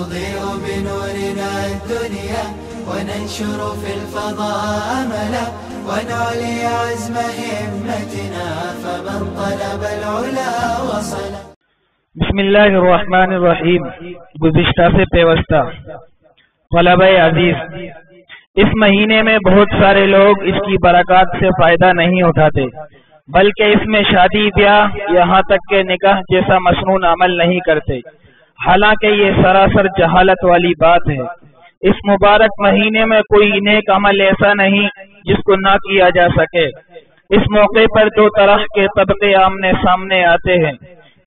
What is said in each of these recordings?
نضيء بنورنا الدنيا وننشر في الفضاء أملا ونعلي عزم همتنا فمن طلب العلا وصل. بسم اللہ الرحمن الرحیم. گزشتہ سے پیوستہ. طلبہ عزیز، اس مہینے میں بہت سارے لوگ اس کی برکات سے فائدہ نہیں اٹھاتے، بلکہ اس میں شادی بیاہ یہاں تک کہ نکاح جیسا مسنون عمل نہیں کرتے، حالانکہ یہ سراسر جہالت والی بات ہے. اس مبارک مہینے میں کوئی نیک عمل ایسا نہیں جس کو نہ کیا جا سکے. اس موقع پر دو طرح کے طبقے آمنے سامنے آتے ہیں.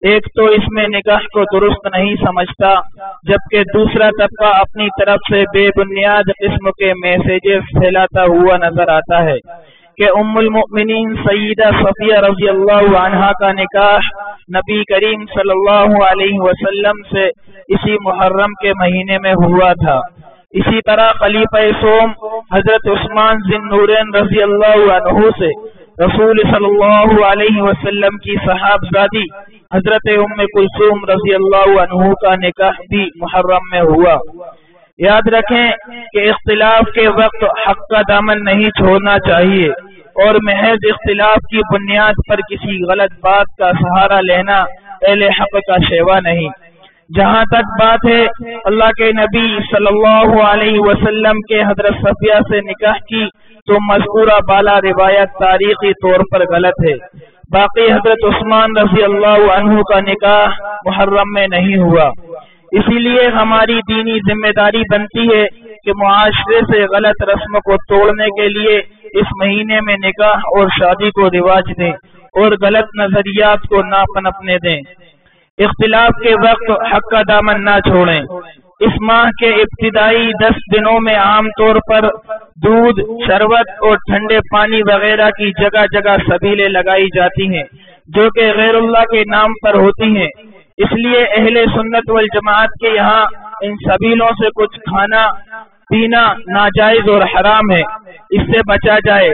ایک تو اس میں نکاح کو درست نہیں سمجھتا، جبکہ دوسرا طبقہ اپنی طرف سے بے بنیاد قسم کے میسیجز پھیلاتا ہوا نظر آتا ہے کہ ام المؤمنین سیدہ صفیہ رضی اللہ عنہا کا نکاح نبی کریم صلی اللہ علیہ وسلم سے اسی محرم کے مہینے میں ہوا تھا. اسی طرح خلیفہ سوم حضرت عثمان ذی النورین رضی اللہ عنہ سے رسول صلی اللہ علیہ وسلم کی صحابزادی حضرت ام کلثوم رضی اللہ عنہ کا نکاح بھی محرم میں ہوا. یاد رکھیں کہ اختلاف کے وقت حق کا دامن نہیں چھوڑنا چاہیے، اور محض اختلاف کی بنیاد پر کسی غلط بات کا سہارا لینا اہل حق کا شیوا نہیں. جہاں تک بات ہے اللہ کے نبی صلی اللہ علیہ وسلم کے حضرت صفیہ سے نکاح کی، تو مذکورہ بالا روایت تاریخی طور پر غلط ہے. باقی حضرت عثمان رضی اللہ عنہ کا نکاح محرم میں نہیں ہوا. اسی لیے ہماری دینی ذمہ داری بنتی ہے کہ معاشرے سے غلط رسم کو توڑنے کے لیے اس مہینے میں نکاح اور شادی کو رواج دیں اور غلط نظریات کو نہ پنپنے دیں. اختلاف کے وقت حق کا دامن نہ چھوڑیں. اس ماہ کے ابتدائی 10 دنوں میں عام طور پر دودھ، شربت اور ٹھنڈے پانی وغیرہ کی جگہ جگہ سبیلیں لگائی جاتی ہیں جو کہ غیر اللہ کے نام پر ہوتی ہیں. اس لیے اہل سنت والجماعت کے یہاں ان سبیلوں سے کچھ کھانا پینا ناجائز اور حرام ہے، اس سے بچا جائے.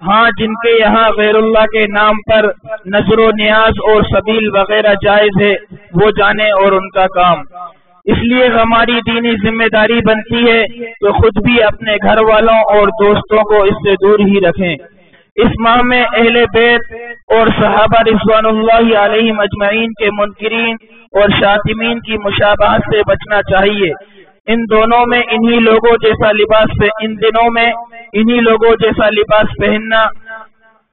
ہاں، جن کے یہاں غیر اللہ کے نام پر نظر و نیاز اور سبیل وغیرہ جائز ہے وہ جانے اور ان کا کام. اس لیے ہماری دینی ذمہ داری بنتی ہے کہ خود بھی اپنے گھر والوں اور دوستوں کو اس سے دور ہی رکھیں. اس ماہ میں اہل بیت اور صحابہ رضوان اللہ علیہم اجمعین کے منکرین اور شاتمین کی مشابہت سے بچنا چاہیے. ان دونوں میں ان دنوں میں انہی لوگوں جیسا لباس پہننا،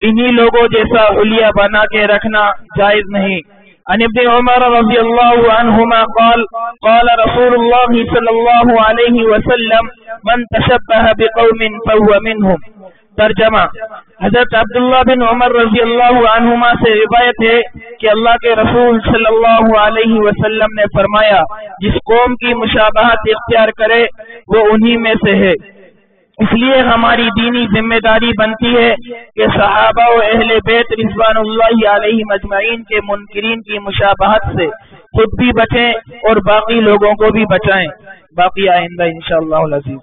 انہی لوگوں جیسا حلیہ بنا کے رکھنا جائز نہیں. عن ابن عمر رضی اللہ عنہما قال قال رسول اللہ صلی اللہ علیہ وسلم من تشبہ بقوم فهو منهم. ترجمہ: حضرت عبداللہ بن عمر رضی اللہ عنہما سے روایت ہے کہ اللہ کے رسول صلی اللہ علیہ وسلم نے فرمایا، جس قوم کی مشابہت اختیار کرے وہ انہی میں سے ہے. اس لیے ہماری دینی ذمہ داری بنتی ہے کہ صحابہ و اہل بیت رضوان اللہ علیہ مجمعین کے منکرین کی مشابہت سے خود بھی بچیں اور باقی لوگوں کو بھی بچائیں. باقی آئندہ انشاءاللہ العزیز.